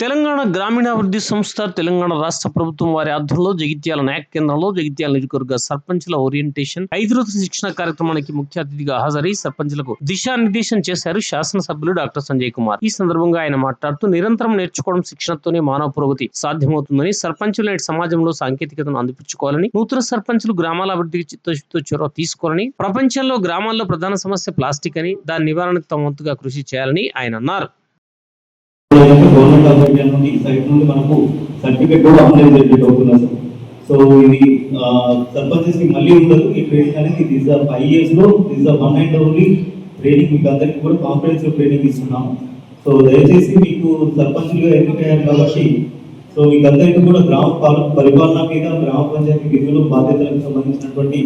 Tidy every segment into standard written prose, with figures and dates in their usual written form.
తెలంగాణ గ్రామీణాభివృద్ధి సంస్థ తెలంగాణ రాష్ట్ర ప్రభుత్వం వారి ఆధ్వర్యంలో జగిత్యాల నాయక్ కేంద్రంలో జగిత్యాల నియోజకవర్గ సర్పంచ్ల ఓరియంటేషన్ 5 రోజుల శిక్షణ కార్యక్రమానికి ముఖ్య అతిథిగా హాజరై సర్పంచ్లకు దిశానిర్దేశం చేశారు శాసనసభ్యులు డాక్టర్ సంజయ్ కుమార్. ఈ సందర్భంగా ఆయన మాట్లాడుతూ నిరంతరం నేర్చుకోవడం, శిక్షణతోనే మానవ పురోగతి సాధ్యమవుతుందని, సర్పంచులు నేటి సమాజంలో సాంకేతికతను అందిపుచ్చుకోవాలని, నూతన సర్పంచులు గ్రామాల అభివృద్ధికి చిత్తశుద్ధితో చొరవ తీసుకోవాలని, ప్రపంచంలో గ్రామాల్లో ప్రధాన సమస్య ప్లాస్టిక్ అని, దాని నివారణకు తమ వంతుగా కృషి చేయాలని ఆయన అన్నారు. గవర్నమెంట్ ఆఫ్ ఇండియా నుండి ఈ సైట్ నుండి మనకు సర్టిఫికేట్ కూడా ఆన్లైన్ జనరేట్ అవుతున్నారు. సో ఇది సర్పంచెస్ కి మళ్ళీ ఉండదు ఈ ట్రైనింగ్ అనేది. దిస్ ఆర్ 5 years లో this are 1 and only training. మీకు అందరికీ కూడా కాంప్రహెన్సివ్ ట్రైనింగ్ ఇస్తున్నాము. సో దయచేసి మీకు సర్పంచులుగా ఎన్నికయ్యారు కాబట్టి సో మీకు అందరికీ కూడా గ్రామ పరిపాలన మీద, గ్రామ పంచాయతీ విధులు, బాధ్యతలకు సంబంధించినటువంటి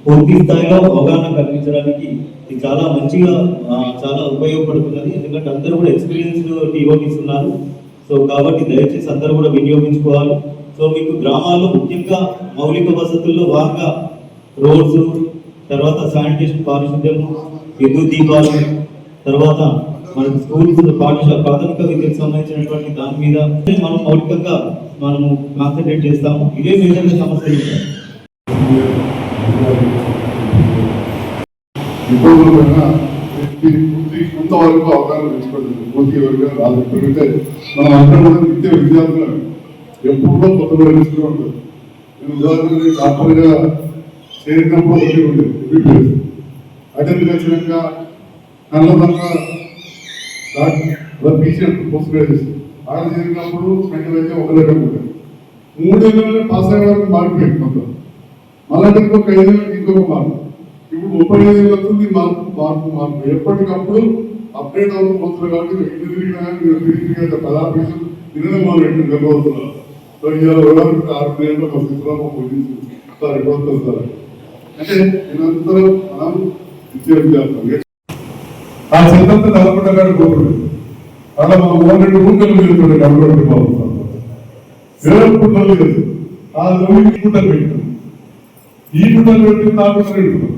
పూర్తి స్థాయిలో అవగాహన కల్పించడానికి ఇది చాలా మంచిగా చాలా ఉపయోగపడుతున్నది. ఎందుకంటే అందరూ కూడా ఎక్స్పీరియన్స్డ్ టీఓటీస్ ఉన్నారు. సో కాబట్టి దయచేసి అందరూ కూడా వినియోగించుకోవాలి. సో మీకు గ్రామాల్లో ముఖ్యంగా మౌలిక వసతుల్లో భాగంగా రోడ్స్, తర్వాత శానిటేషన్, పారిశుద్ధ్యం, విద్యుత్ దీపాలు, తర్వాత మనకు స్కూల్స్, పాఠశాల, ప్రాథమిక విద్యకు సంబంధించినటువంటి దాని మీద మనం మౌలికంగా మనము కాన్సన్ట్రేట్ చేస్తాము. ఇదే మేజర్ సమస్య. కొంతవరకు అవగాహన తెచ్చుకోవట్లేదు. పూర్తి ఎవరికైనా రాదు. ఎందుకంటే మనం అందరం కూడా నిత్య విద్యార్థులు ఎప్పుడో కొత్తగా తెలుస్తూ ఉంటుంది. నేను ఉదాహరణకి డాక్టర్గా చేరినప్పుడు ఒకటి ఉండేది అటెండ్ వచ్చినాక కళ్ళదంగా టీచర్ పోస్ట్ గ్రాడ్యుయేషన్ ఆడ చేరినప్పుడు మెంటల్ అయితే ఒక దగ్గర ఉండేది. 3 ఏళ్ళలో పాస్ అయ్యే వరకు మారిపోయింది మొత్తం. మళ్ళీ ఇంకొక 5 ఏళ్ళకి ఇంకొక మార్పు. ఇప్పుడు 35 ఏళ్ళు వస్తుంది. మార్పు ఎప్పటికప్పుడు అప్డేట్ అవుతుంది కాబట్టి పదార్థం తినడం మొదలు పెట్టింది వెళ్ళబోతున్నారు. సో ఇవాళ 6 ఏళ్ళలో మా శిశురామ పోలీసు సార్ ఎక్కడవుతుంది సార్ అంటే నిరంతరం మనం విద్యార్థి చేస్తాం. ఆ సిద్ధాంతం నల్లగొండ గారు కోరుడు అలా మా 2 ఊళ్ళలు వెళ్తుండే నల్లగొండ బాగుంటాం. వేరే పుట్టలు లేదు. ఆ ఈ పుట్టలు పెట్టాం. ఈ పుట్టలు పెట్టి నాకు పెట్టుకున్నాం.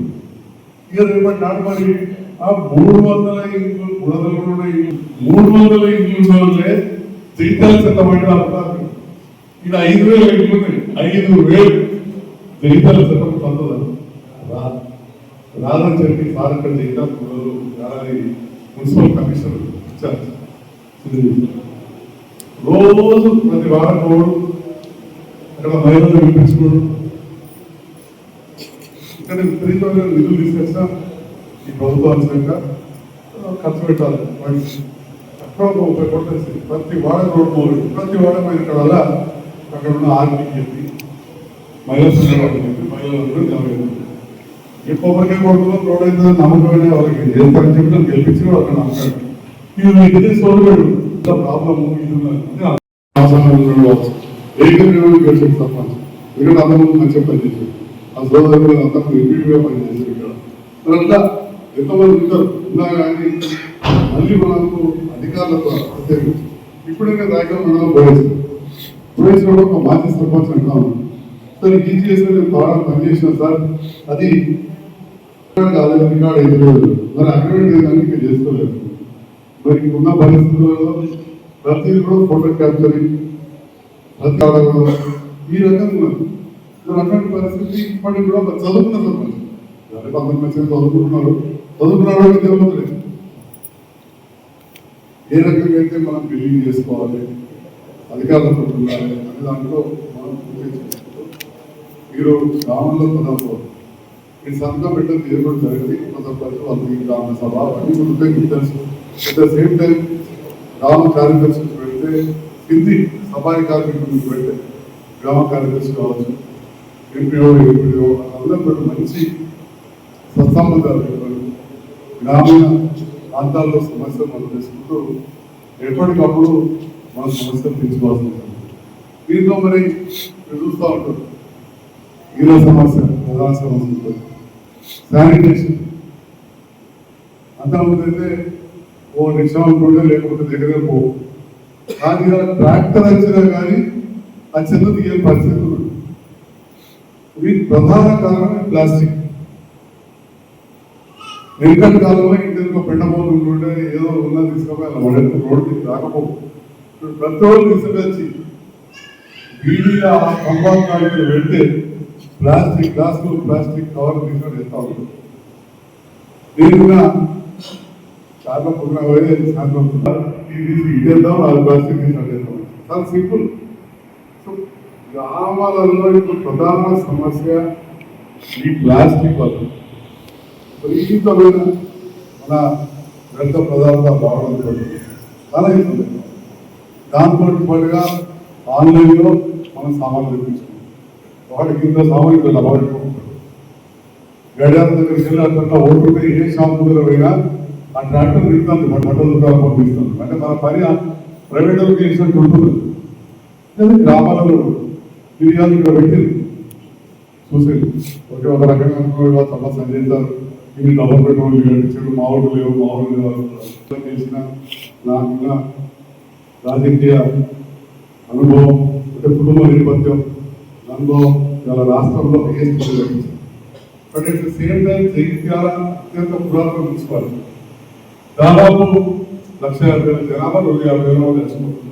ఇక రేపటి నాడు మరి ఆ 300 ఇండ్లు 300 ఇండ్లే జగిత్యాల చట్టమంటే అంటారు. ఇది 5,000 ఇండ్లు ఉన్నాయి. 5,000 జగిత్యాల చట్టం పొందదు రాదని చెప్పి సార్ ఇక్కడ జగిత్యాల మున్సిపల్ కమిషనర్ ఇచ్చారు. రోజు ప్రతి వారం రోజు అక్కడ మహిళలు వినిపించుకోడు. ఇక్కడ విపరీతమైన నిధులు తీసుకొచ్చినా ఈ ప్రభుత్వానుసంగా ఖర్చు పెట్టాలి. అక్కడ ఉపయోగపడుతుంది. ప్రతి వాడ రోడ్ మోడు, ప్రతి వాడ ఇక్కడ వల్ల అక్కడ ఉన్న ఆర్మీకి చెప్పి మహిళా సంఘాలకు చెప్పి మహిళలందరూ జరగదు. ఎప్పటికే కొడుకులో రోడ్ అయితే నమ్మకమైన వాళ్ళకి చేస్తారని చెప్పి నన్ను గెలిపించి అక్కడ నమ్మకాడు. ఇది ఇదే సోదరుడు ప్రాబ్లము ఇది గెలిచింది సర్పంచ్. ఎందుకంటే అందరూ మంచిగా పనిచేశారు. ఆ సోదరులు అంతా రిపీట్గా పనిచేశారు ఇక్కడ. మరి అట్లా ఎంతమంది ఉంటారు ఉన్నా కానీ మళ్ళీ మనకు అధికారులతో ప్రత్యేకించి ఇప్పుడైనా దాకా మనం పోయేసినప్పుడు ఒక మాజీ సర్పంచ్ అంటా ఉన్నాం. సార్ ఈ చేసిన నేను బాగా పనిచేసిన సార్ అది రికార్డ్ అయితే లేదు. మరి అగ్రిమెంట్ ఏదానికి చేసుకోలేదు. మరి ఉన్న పరిస్థితులలో ప్రతిదీ కూడా ఫోటో క్యాప్చరింగ్ ప్రతి ఈ రకంగా అటువంటి పరిస్థితి ఇప్పటికి కూడా చదువుకున్న సర్పంచ్ కొంతమంది మంచిగా చదువుకుంటున్నారు విద్యావంతులేదు. ఏ రకంగా అయితే మనం బిల్డింగ్ చేసుకోవాలి, అధికారులతో ఉండాలి అనే దాంట్లో మనం మీరు గ్రామంలో పదవులు ఈ సంతకం పెట్టడం తీసుకోవడం జరిగింది. సర్పంచ్ వాళ్ళకి గ్రామ సభ అన్ని ఉంటాయి తెలుసు. అట్ ద సేమ్ టైం గ్రామ కార్యదర్శి పెడితే కింది సభాయి కార్మికులు పెడితే గ్రామ కార్యదర్శి కావచ్చు, ఎంపీఓ అందరూ మంచి సత్సంబంధాలు గ్రామీణ ప్రాంతాల్లో సమస్యలు మనం చేసుకుంటూ ఎప్పటికప్పుడు మన సమస్యలు తీర్చుకోవాల్సి ఉంటుంది. దీంట్లో మరి మీరు చూస్తూ ఉంటారు ఈరోజు సమస్య, ప్రధాన సమస్య ఉంటుంది శానిటేషన్. అంతకుముందు అయితే ఓ రిక్షా ఉంటుండే, లేకపోతే దగ్గర పోవు. కానీ ట్రాక్టర్ వచ్చినా కానీ ఆ చెత్త తీయని పరిస్థితి ఉంది. వీటి ప్రధాన కారణం ప్లాస్టిక్. వెనుకటి కాలంలో ఇంటికి పెండబోలు ఉంటుండే, ఏదో ఉన్నది తీసుకుపోయి అలా రోడ్డుకి రాకపోవు. ఇప్పుడు ప్రతి ఒక్కరు తీసుకొచ్చి వీడిగా కంపార్ట్మెంట్ పెడితే ప్లాస్టిక్ గ్లాసులు ప్లాస్టిక్ కవర్ తీసుకొని వెళ్తా ఉంటారు. దీనిగా చాలా పుట్టిన పోయి సాయంత్రం ఇదేద్దాం అది ప్లాస్టిక్ తీసుకెళ్తాం. చాలా సింపుల్. సో గ్రామాలలో ఇప్పుడు ప్రధాన సమస్య ఈ ప్లాస్టిక్ వల్ల విపరీతమైన మన వ్యర్థ పదార్థాలు రావడం చాలా ఇబ్బంది. దాంతో పాటుగా ఆన్లైన్లో మనం సామాన్లు తెప్పించుకుంటాం. వాడికి కింద సామాన్లు అలవాటుకుంటారు. గడియాల దగ్గరికి వెళ్ళి అట్లా ఓటుకుంటే ఏ షాప్ దగ్గర పోయినా ఆ ట్రాక్టర్ తిరుగుతుంది, మన బట్టల దుకాణం పంపిస్తుంది. అంటే మన పని ప్రైవేట్ వాళ్ళకి వేసినట్టు ఉంటుంది. గ్రామాలలో ఫిర్యాదు ఇక్కడ పెట్టింది చూసేది. ఓకే, ఒక రకంగా సమస్య చేస్తారు. ఇది డబ్బు పెట్టుకోండి కట్టించాడు, మావుడు లేవు మావుడు లేవు చేసిన నాకున్న రాజకీయ అనుభవం అంటే కుటుంబ నేపథ్యం అనుభవం ఇలా రాష్ట్రంలో but at the same time Jagtial అత్యంత పురాతన మున్సిపాలిటీ. దాదాపు 1,50,000 జనాభా 50,000 తెచ్చుకుంటుంది.